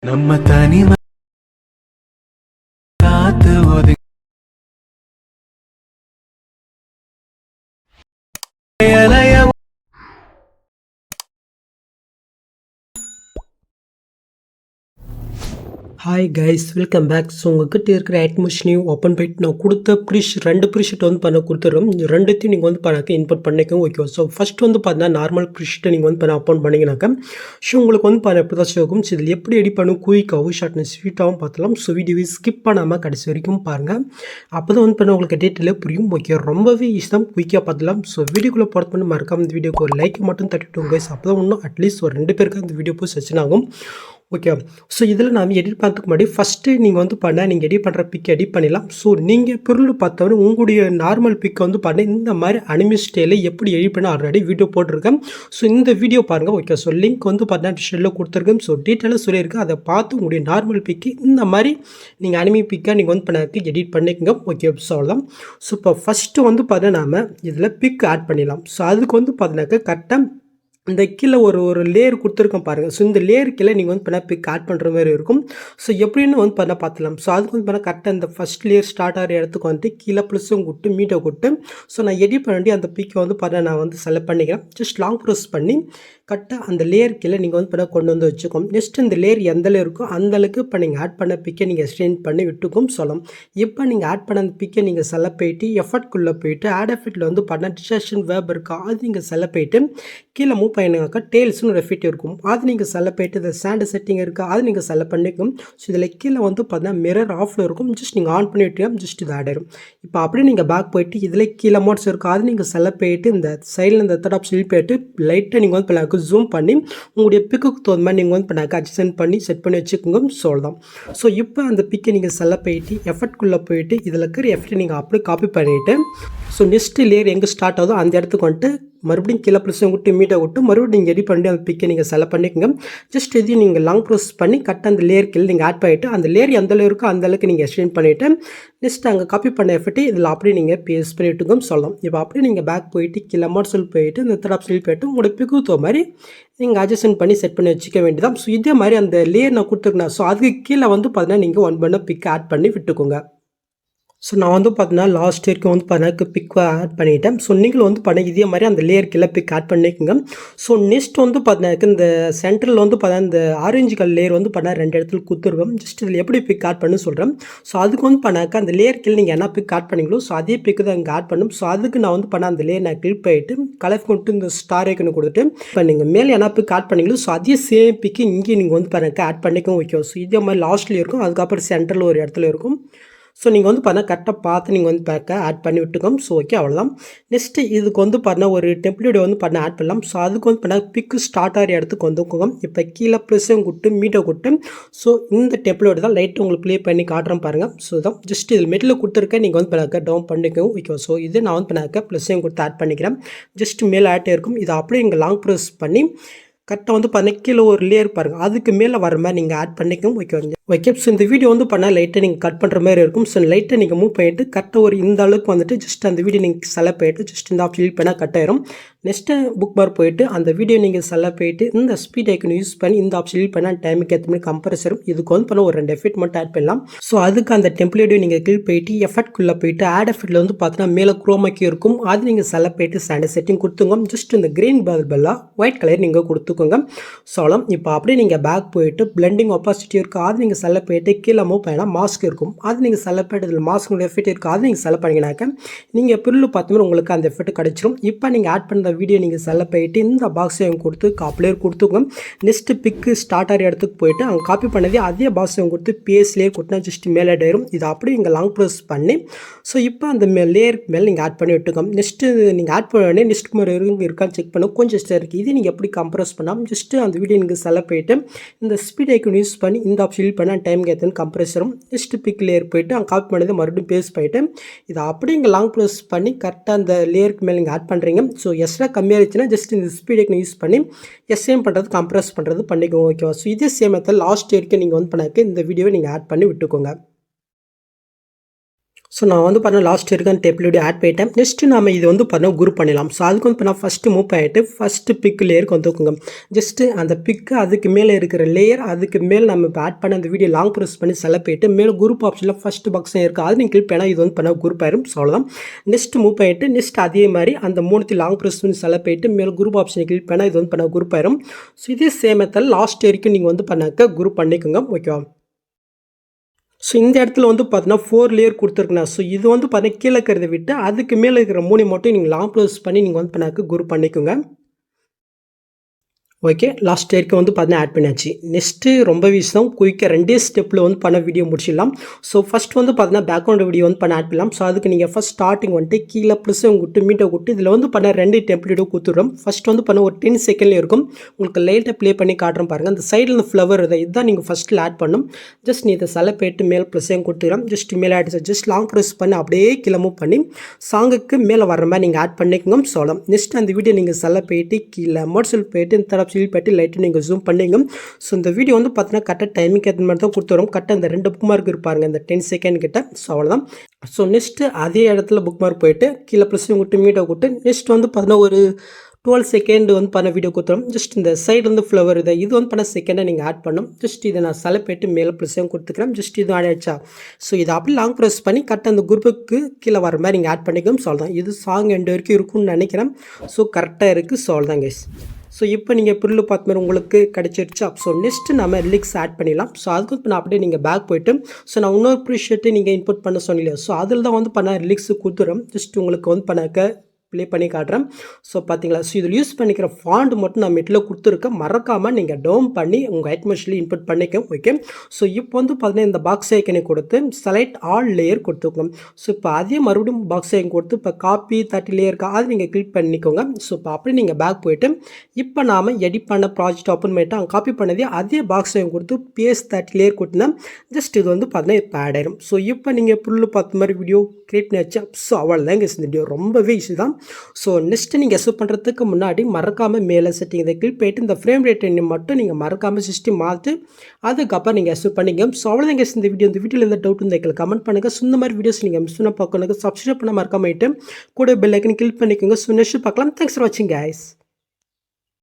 நம்ம தனிமை காத்து ஒதுங்கி hi guys, welcome back. So உங்கள்கிட்ட இருக்கிற அட்மிஷனையும் ஓப்பன் பண்ணிட்டு நான் கொடுத்த ரெண்டு ப்ரீஷீட் வந்து பண்ண கொடுத்துட்றோம். ரெண்டுத்தையும் நீங்கள் வந்து பண்ணாக்க இன்புட் பண்ணிக்கோங்க. ஓகே, ஸோ ஃபஸ்ட் வந்து பார்த்தீங்கன்னா நார்மல் ப்ரீஷீட்டை நீங்கள் வந்து பண்ண ஓப்பன் பண்ணிங்கனாக்கா ஸோ உங்களுக்கு வந்து பண்ண எப்படி தான் இருக்கும். ஸோ இதில் எப்படி எடி பண்ணும் குயிக்காகவும் ஷார்ட்னஸ் ஸ்வீட்டாகவும் பார்த்தலாம். ஸோ வீடியோவை ஸ்கிப் பண்ணாமல் கடைசி வரைக்கும் பாருங்கள். அப்போ தான் வந்து பண்ண உங்களுக்கு டீட்டெயிலாக புரியும். ஓகே, ரொம்பவே ஈஸி தான், குயிக்காக பார்த்துலாம். ஸோ வீடியோக்குள்ளே போகிறது பண்ணி மறக்காம இந்த வீடியோக்கு ஒரு லைக் மட்டும் தட்டிவிட்டோம் கைஸ். அப்போ தான் இன்னும் அட்லீஸ்ட் ஒரு 2 பேருக்கு அந்த வீடியோ போய் சச்சின் ஆகும். ஓகே, ஸோ இதில் நாம் எடிட் பண்ணுறதுக்கு முன்னாடி ஃபஸ்ட்டு நீங்கள் வந்து நீங்கள் எடிட் பண்ணுற பிக் எடிட் பண்ணிடலாம். ஸோ நீங்கள் பொருள் பார்த்தோன்னா உங்களுடைய நார்மல் பிக்கை வந்து இந்த மாதிரி அனிமி ஸ்டைலில் எப்படி எடிட் பண்ண ஆல்ரெடி வீடியோ போட்டிருக்கேன். ஸோ இந்த வீடியோ பாருங்கள். ஓகே, ஸோ லிங்க் வந்து டிஸ்கிரிப்ஷனில் கொடுத்துருக்கேன். ஸோ டீட்டெயிலாக சொல்லியிருக்கேன். அதை பார்த்து உங்களுடைய நார்மல் பிக்கு இந்த மாதிரி நீங்கள் அனிமி பிக்கை நீங்கள் வந்து எடிட் பண்ணிக்கோங்க. ஓகே, ஸோ அவ்வளோதான். ஸோ இப்போ ஃபஸ்ட்டு வந்து நாம் இதில் பிக் ஆட் பண்ணிடலாம். ஸோ அதுக்கு வந்து கரெக்டாக இந்த கீழே ஒரு லேயர் கொடுத்துருக்கோம் பாருங்கள். ஸோ இந்த லேயர் கீழே நீங்கள் வந்து பிக் ஆட் பண்ணுற மாதிரி இருக்கும். ஸோ எப்படின்னு வந்து பார்த்துக்கலாம். ஸோ அதுக்கு வந்து கரெக்டாக இந்த ஃபஸ்ட் லேயர் ஸ்டார்ட் ஆகிற இடத்துக்கு வந்து கீழே ப்ளஸும் கொடுத்து மீட்டை கொடுத்து ஸோ நான் எடிட் பண்ணி அந்த பிக்கை வந்து நான் வந்து செலக்ட் பண்ணிக்கிறேன். ஜஸ்ட் லாங் ப்ரெஸ் பண்ணி கரெக்டாக அந்த லேயர் கீழே நீங்கள் வந்து கொண்டு வந்து வச்சுக்கோம். நெக்ஸ்ட் இந்த லேயர் எந்த லேயர் இருக்கோ அந்தளவுக்கு இப்போ நீங்கள் ஆட் பண்ண பிக்கை நீங்கள் எக்ஸ்டெண்ட் பண்ணி விட்டுக்கும் சொல்லலாம். இப்போ நீங்கள் ஆட் பண்ண அந்த பிக்கை நீங்கள் செலக்ட் போயிட்டு எஃபர்ட்குள்ளே போயிட்டு ஆட் எஃபெக்ட்டில் வந்து டிஸ்ட்ராக்ஷன் வேப் இருக்கா அது நீங்கள் செலக்ட் போயிட்டு கீழே மூவ் பண்ணினாக்கா டேல்ஸ்னு ஒரு எஃபெக்ட் இருக்கும். அது நீங்கள் செலக்ட் போயிட்டு இந்த சாண்ட் செட்டிங் இருக்கா அது நீங்கள் செலக்ட் பண்ணிக்கும். ஸோ இதில் கீழே வந்து மிரர் ஆஃபில் இருக்கும். ஜஸ்ட் நீங்கள் ஆன் பண்ணி விட்டீங்கன்னா ஜஸ்ட் இது ஆட் ஆயிடும். இப்போ அப்படியே நீங்கள் பேக் போயிட்டு இதில் கீழே மோட்ஸ் இருக்கா அது நீங்கள் செலக்ட் போயிட்டு இந்த சைடில் இந்த தேர்ட் ஆப்ஷன் போயிட்டு லைட்டாக நீங்கள் வந்து ஜூம் பண்ணி உங்களுடைய பிக்குக்கு தகுந்த மாதிரி நீங்கள் வந்து அட்ஜஸ்ட் பண்ணி செட் பண்ணி வச்சுக்கோங்க. சொல்லலாம். ஸோ இப்போ அந்த பிக்கை நீங்கள் செலக்ட் போயிட்டு எஃபர்ட்குள்ளே போயிட்டு இதில் இருக்கிற எஃபெக்ட் நீங்கள் அப்படியே காப்பி பண்ணிவிட்டு ஸோ நெக்ஸ்ட் லேயர் எங்கே ஸ்டார்ட் ஆகுதோ அந்த இடத்துக்கு வந்துட்டு மறுபடியும் கீழே ப்ளஸ் விட்டு மீட்டை விட்டு மறுபடியும் நீங்கள் எடிட் பண்ணி அந்த பிக்கை நீங்கள் செலக்ட் பண்ணிக்கோங்க. ஜஸ்ட் இதையும் நீங்கள் லாங் ப்ரெஸ் பண்ணி கரெக்டாக அந்த லேயர் கீழே நீங்கள் ஆட் பண்ணிவிட்டு அந்த லேயர் எந்த லேயருக்கோ அந்த அளவுக்கு நீங்கள் எக்ஸ்டெண்ட் பண்ணிவிட்டு நெக்ஸ்ட் அங்கே காப்பி பண்ண எஃபெக்ட் இதில் அப்படியே நீங்கள் பேஸ்ட் பண்ணிவிட்டுங்க சொல்லலாம். இப்போ அப்படியே நீங்கள் பேக் போயிட்டு கீழே அமௌண்ட் போயிட்டு இந்த தேர்ட் ஆப்ஷன் போயிட்டு உங்களோட பிக்கு மாதிரி நீங்கள் அட்ஜஸ்ட் பண்ணி செட் பண்ணி வச்சுக்க வேண்டியதான். ஸோ இதே மாதிரி அந்த லேயர் நான் கொடுத்துருக்கேன். ஸோ அதுக்கு கீழே வந்து பார்த்தீங்கன்னா நீங்கள் ஒன் பண்ண பிக் ஆட் பண்ணி விட்டுக்கோங்க. ஸோ நான் வந்து லாஸ்ட் வரைக்கும் வந்து பிக் ஆட் பண்ணிட்டேன். ஸோ நீங்களும் வந்து இதே மாதிரி அந்த லேயர் கீழே பிக் ஆட் பண்ணிக்கோங்க. ஸோ நெக்ஸ்ட் வந்து இந்த சென்டரில் வந்து இந்த ஆரஞ்சு கலர் லேயர் வந்து 2 இடத்துல கொடுத்துருக்கோம். ஜஸ்ட் இதில் எப்படி பிக் ஆட் பண்ணு சொல்கிறேன். ஸோ அதுக்கு வந்து அந்த லேயர் கீழே நீங்கள் என்ன பிக் ஆட் பண்ணீங்களோ ஸோ அதே பிக்கு தான் இங்கே ஆட் பண்ணும். ஸோ அதுக்கு நான் வந்து அந்த லேயர் நான் கிளிக் பண்ணிட்டு கலர் கொண்டு இந்த ஸ்டார் ஐக்கனை கொடுத்துட்டு இப்போ நீங்கள் மேலே என்ன பிக் ஆட் பண்ணீங்களோ ஸோ அதே சேம் பிக்கு இங்கே நீங்கள் வந்து ஆட் பண்ணிக்கவும் ஓகே. ஸோ இதே மாதிரி லாஸ்ட்லேயும் இருக்கும். அதுக்கப்புறம் சென்டரில் ஒரு இடத்துல இருக்கும். ஸோ நீங்கள் வந்து கரெக்டாக பார்த்து நீங்கள் வந்து ஆட் பண்ணி விட்டுக்கோம். ஸோ ஓகே, அவ்வளோதான். நெக்ஸ்ட்டு இதுக்கு வந்து ஒரு டெம்ப்ளேட் வந்து ஆட் பண்ணலாம். ஸோ அதுக்கு வந்து பிக்கு ஸ்டார்ட் ஆகிற இடத்துக்கு வந்துக்கோங்க. இப்போ கீழே ப்ளஸ்ஸும் கொடுத்து மீட்டை கொடுத்து ஸோ இந்த டெம்ப்ளேட் தான் லைட்டு உங்களுக்கு ப்ளே பண்ணி காட்டுறேன் பாருங்கள். ஸோ தான் ஜஸ்ட் இதில் மெட்டில் கொடுத்துருக்கேன். நீங்கள் வந்து டவுன் பண்ணிக்கோங்க ஓகே. ஸோ இது நான் வந்து ப்ளஸ்ஸையும் கொடுத்து ஆட் பண்ணிக்கிறேன். ஜஸ்ட் மேலே ஆட்டே இருக்கும். இதை அப்படியே இங்கே லாங் ப்ரெஸ் பண்ணி கரெக்டாக வந்து கீழே ஒரு லேயர் பாருங்கள் அதுக்கு மேலே வர மாதிரி நீங்கள் ஆட் பண்ணிக்கோங்க ஓகே. ஓகே, ஸோ இந்த வீடியோ வந்து லைட்டாக நீங்கள் கட் பண்ணுற மாதிரி இருக்கும். ஸோ லைட்டாக நீங்கள் மூவ் பண்ணிட்டு கரெக்டாக ஒரு இந்த அளவுக்கு வந்துட்டு ஜஸ்ட் அந்த வீடியோ நீங்கள் செலக்ட் பண்ணிட்டு ஜஸ்ட் இந்த ஆப்ஷன் பண்ணால் கட் ஆயிரும். நெக்ஸ்ட்டு புக் பார் போயிட்டு அந்த வீடியோ நீங்கள் செலக்ட் பண்ணிட்டு இந்த ஸ்பீட் ஐக்கன் யூஸ் பண்ணி இந்த ஆப்ஷன் பண்ணால் டைமுக்கு ஏற்ற மாதிரி கம்பரேசரும் இதுக்கு வந்து ஒரு 2 எஃபெக்ட் மட்டும் ஆட் பண்ணலாம். ஸோ அதுக்கு அந்த டெம்ப்ளேட்டையும் நீங்கள் கிளிக் போயிட்டு எஃபெக்ட்குள்ளே போயிட்டு ஆட் எஃபெக்ட்டில் வந்து பார்த்தீங்கன்னா மேலே குரோமாக்கி இருக்கும். அது நீங்கள் செலக்ட் பண்ணிட்டு ஸ்டாண்டர்ட் செட்டிங் கொடுத்துங்க. ஜஸ்ட் இந்த க்ரீன் பல்பெல்லாம் ஒயிட் கலர் நீங்கள் கொடுத்துக்கோங்க. சொல்லலாம். இப்போ அப்படியே நீங்கள் பேக் போயிட்டு பிளெண்டிங் ஒப்பாசிட்டி இருக்குது அது நீங்கள் செலக்ட் பண்ணிட்டு கீழே மூவ் பண்ணால் மாஸ்க் இருக்கும். அது நீங்கள் செலக்ட் பண்ணிட்டு இதில் மாஸ்க்கு எஃபெக்ட் இருக்குது அது நீங்கள் செலக்ட் பண்ணிங்கனாக்க நீங்கள் பிரில் பார்த்த உங்களுக்கு அந்த எஃபெக்ட் கிடச்சிரும். இப்போ நீங்கள் ஆட் பண்ணுற வீடியோ நீங்கள் செலக்ட் பண்ணிட்டு இந்த பாக்ஸையும் கொடுத்து காப்பிலேயே கொடுத்துக்கோங்க. நெக்ஸ்ட்டு பிக்கு ஸ்டார்ட் ஆகிற இடத்துக்கு போயிட்டு அங்கே காப்பி பண்ணதே அதே பாக்ஸையும் கொடுத்து பேஸ்லேயே கொடுத்தா ஜஸ்ட் மேலே ஆயிரும். இது அப்படியே இங்கே லாங் ப்ரெஸ் பண்ணி ஸோ இப்போ அந்த லேயர் மேலே நீங்கள் ஆட் பண்ணி விட்டுக்கோங்க. நெக்ஸ்ட்டு நீங்கள் ஆட் பண்ண உடனே நெக்ஸ்ட் மாதிரி இருக்கான்னு செக் பண்ண கொஞ்சம் ஸ்டே இருக்குது. இது நீங்கள் எப்படி கம்ப்ரஸ் பண்ணாமல் ஜஸ்ட்டு அந்த வீடியோ நீங்கள் செலக்ட் பண்ணிட்டு இந்த ஸ்பீட் ஐக்கன் யூஸ் பண்ணி இந்த ஆப்ஷன் பண்ணால் டைம் ஏற்ற கம்ப்ரஸரும் நெக்ஸ்ட் பிக் லேயர் போயிட்டு அங்கே காப்பி பண்ணதை மறுபடியும் பேஸ்ட் பண்ணிட்டு இதை அப்படியே இங்கே லாங் ப்ரெஸ் பண்ணி கரெக்டாக அந்த லேயருக்கு மேலே நீங்கள் ஆட் பண்ணுறீங்க. ஸோ எக்ஸ்ட்ரா கம்மியாக இருந்துச்சுன்னா ஜஸ்ட் இந்த ஸ்பீட் ஐக்கன் யூஸ் பண்ணி எஸ்ஏம் பண்ணுறது கம்ப்ரஸ் பண்ணுறது பண்ணிக்கோங்க ஓகேவா. ஸோ இதே சேம் மெத்தட் லாஸ்ட் வரைக்கும் நீங்கள் வந்து இந்த வீடியோவை நீங்கள் ஆட் பண்ணி விட்டுக்கோங்க. ஸோ நான் வந்து பண்ண லாஸ்ட் இருக்கான டேபிளோட ஆட் பண்ணிட்டேன். நெக்ஸ்ட்டு நம்ம இது வந்து பண்ண குரூப் பண்ணிடலாம். ஸோ அதுக்கு வந்து நான் ஃபஸ்ட்டு மூவ் பண்ணிட்டு ஃபஸ்ட்டு பிக் லேயருக்கு வந்துக்குங்க. ஜஸ்ட்டு அந்த பிக்கு அதுக்கு மேலே இருக்கிற லேயர் அதுக்கு மேலே நம்ம இப்போ ஆட் பண்ண அந்த வீடியோ லாங் ப்ரெஸ் பண்ணி செலக்ட் பண்ணிட்டு மேலே குரூப் ஆப்ஷனில் ஃபஸ்ட்டு பாக்ஸும் இருக்குது. அது நீங்கள் கிளிக் பண்ணால் இது வந்து பண்ண குரூப் ஆயிரும். ஸோ அவ்வளோதான். நெக்ஸ்ட்டு மூவ் பண்ணிட்டு நெக்ஸ்ட் அதே மாதிரி அந்த மூணுத்தையும் லாங் ப்ரெஸ் பண்ணி செலக்ட் பண்ணிட்டு மேலே குரூப் ஆப்ஷனை கிளிக் பண்ணால் இது வந்து பண்ண குரூப் ஆயிரும். ஸோ இதே சேம் மெத்தட் லாஸ்ட் வரைக்கும் நீங்கள் வந்து பண்ணாக்க குரூப் பண்ணிக்கோங்க. ஓகேவா? ஸோ இந்த இடத்துல வந்து பார்த்தீங்கன்னா 4 லேயர் கொடுத்துருக்குண்ணா. ஸோ இது வந்து பார்த்தீங்கன்னா கீழே இருக்கிறத விட்டு அதுக்கு மேலே இருக்கிற 3 மட்டும் நீங்கள் லாங் ப்ரெஸ் பண்ணி நீங்கள் வந்து பண்ணாக்க குரூப் பண்ணிக்கோங்க. ஓகே. லாஸ்ட் வரைக்கும் வந்து பார்த்தீங்கன்னா ஆட் பண்ணியாச்சு. நெக்ஸ்ட்டு ரொம்ப விஷயம் குயிக்காக 2 ஸ்டெப்பில் வந்து பண்ண வீடியோ முடிச்சிடலாம். ஸோ ஃபஸ்ட் வந்து பார்த்தீங்கன்னா பேக்ரவுண்ட் வீடியோ வந்து பண்ண ஆட் பண்ணலாம். ஸோ அதுக்கு நீங்கள் ஃபஸ்ட் ஸ்டார்டிங் வந்துட்டு கீழே ப்ளஸ்ஸை விட்டு மீட்டை விட்டு இதில் வந்து பண்ண 2 டெம்ப்ளேட்டோ கொடுத்துட்றோம். ஃபஸ்ட் வந்து பண்ண ஒரு 10 செகண்ட்லேயே இருக்கும். உங்களுக்கு லைட்டாக ப்ளே பண்ணி காட்டுறோம் பாருங்கள். அந்த சைடில் இந்த ஃப்ளவர் இதுதான் நீங்கள் ஃபஸ்ட்டில் ஆட் பண்ணணும். ஜஸ்ட் நீ இதை செலக்ட் பண்ணிட்டு மேலே ப்ளஸ்ஸையும் கொடுத்துக்கிறோம். ஜஸ்ட் மேலே ஆட் ஜஸ்ட் லாங் ப்ரெஸ் பண்ணி அப்படியே கீழே மூவ் பண்ணி சாங்குக்கு மேலே வர மாதிரி நீங்கள் ஆட் பண்ணிக்கோங்க. சொல்லலாம். நெக்ஸ்ட் அந்த வீடியோ நீங்கள் செலக்ட் பண்ணிட்டு கீழே மோட்ஸில் போயிட்டு இந்த தடவை சில் பண்ணிட்டு லைட்டு நீங்கள் ஜூம் பண்ணிங்க. ஸோ இந்த வீடியோ வந்து பார்த்தீங்கன்னா கரெக்டாக டைமிங் ஏற்ற மாதிரி தான் கொடுத்துரும். கரெக்டாக அந்த 2 புக் மார்க் இருப்பாருங்க இந்த 10 செகண்ட் கிட்ட. ஸோ அவ்வளோதான். ஸோ நெக்ஸ்ட்டு அதே இடத்துல புக் மார்க் போயிட்டு கீழே ப்ளஸ் விட்டு மீட்டை விட்டு நெக்ஸ்ட் வந்து பார்த்தீங்கன்னா ஒரு 12 செகண்ட் வந்து பண்ண வீடியோ கொடுத்துரும். ஜஸ்ட் இந்த சைடு வந்து ஃப்ளவர் இது வந்து பண்ண செகண்டை நீங்கள் ஆட் பண்ணணும். ஜஸ்ட் இதை நான் செலக்ட் பண்ணிட்டு மேலே ப்ளஸ்ஸையும் கொடுத்துக்கிறேன். ஜஸ்ட் இது ஆட் ஆயிடுச்சா. ஸோ இதை அப்படி லாங் ப்ரெஸ் பண்ணி கரெக்டாக அந்த குரூப்புக்கு கீழே வர மாதிரி நீங்கள் ஆட் பண்ணிக்கணும். ஸோ தான் இது சாங் எண்டு வரைக்கும் இருக்கும்னு நினைக்கிறேன். ஸோ கரெக்டாக இருக்குது. ஸோ தான் கைஸ். ஸோ இப்போ நீங்கள் புல்லு பார்த்த மாதிரி உங்களுக்கு கிடச்சிருச்சா. ஸோ நெக்ஸ்ட்டு நம்ம லிரிக்ஸ் ஆட் பண்ணிடலாம். ஸோ அதுக்கு இப்போ நான் அப்படியே நீங்கள் பேக் போய்ட்டு ஸோ நான் இன்னொரு ப்ரீஷர்ட்டு நீங்கள் இன்புட் பண்ண சொன்னீங்க. ஸோ அதில் தான் வந்து பண்ண லிரிக்ஸ் கொடுத்துறோம். ஜஸ்ட் உங்களுக்கு வந்து பண்ணாக்க ப்ளே பண்ணி காட்டுறேன். ஸோ பார்த்தீங்களா. ஸோ இதில் யூஸ் பண்ணிக்கிற ஃபாண்ட் மட்டும் நான் மெட்டில் கொடுத்துருக்கேன். மறக்காமல் நீங்கள் டவுன் பண்ணி உங்கள் ஐட்மெஷில் இன்புட் பண்ணிக்க. ஓகே. ஸோ இப்போ வந்து பார்த்தீங்கன்னா இந்த பாக்ஸ் ஐக்கனை கொடுத்து செலக்ட் ஆல் லேயர் கொடுத்துக்கணும். ஸோ இப்போ அதே மறுபடியும் பாக்ஸ் ஐக்கன் கொடுத்து இப்போ காப்பி 30 லேயர் அது நீங்கள் கிளிக் பண்ணிக்கோங்க. ஸோ இப்போ அப்படி நீங்கள் பேக் போய்ட்டு இப்போ நாம் எடிட் பண்ண ப்ராஜெக்ட் ஓப்பன் பண்ணிவிட்டு அங்கே காப்பி பண்ணதே அதே பாக்ஸ் ஐக்கன் கொடுத்து பேஸ்ட் 30 லேயர் கொடுத்தா ஜஸ்ட் இது வந்து பார்த்தீங்கன்னா இப்போ ஆட் ஆயிரும். ஸோ இப்போ நீங்கள் புல்லு பார்த்த மாதிரி வீடியோ கிரியேட் பண்ணி வச்சா. ஸோ அவ்வளோதாங்க இந்த வீடியோ ரொம்பவே ஈஸி தான். ஸோ நெக்ஸ்ட்டு நீங்கள் எஸ்யூ பண்ணுறதுக்கு முன்னாடி மறக்காமல் மேலே செட்டிங் இதை கிளிக் பண்ணிட்டு இந்த ஃப்ரேம் ரேட் மட்டும் நீங்கள் மறக்காமல் சிஸ்டம் மாற்றி அதுக்கப்புறம் நீங்கள் எஸ்யூ பண்ணிங்க. ஸோ அவ்வளோதாங்க இந்த வீடியோவில் எந்த டவுட் வந்து கமெண்ட் பண்ணுங்கள். ஸோ இந்த மாதிரி வீடியோஸ் நீங்கள் மிஸ் பண்ண பார்க்கணும். சப்ஸ்கிரைப் பண்ண மறக்காம கூட பெல் ஐக்கன் கிளிக் பண்ணிக்கோங்க. ஸோ நெக்ஸ்ட் பார்க்கலாம். தேங்க்ஸ் ஃபார் வாட்சிங் கைஸ்.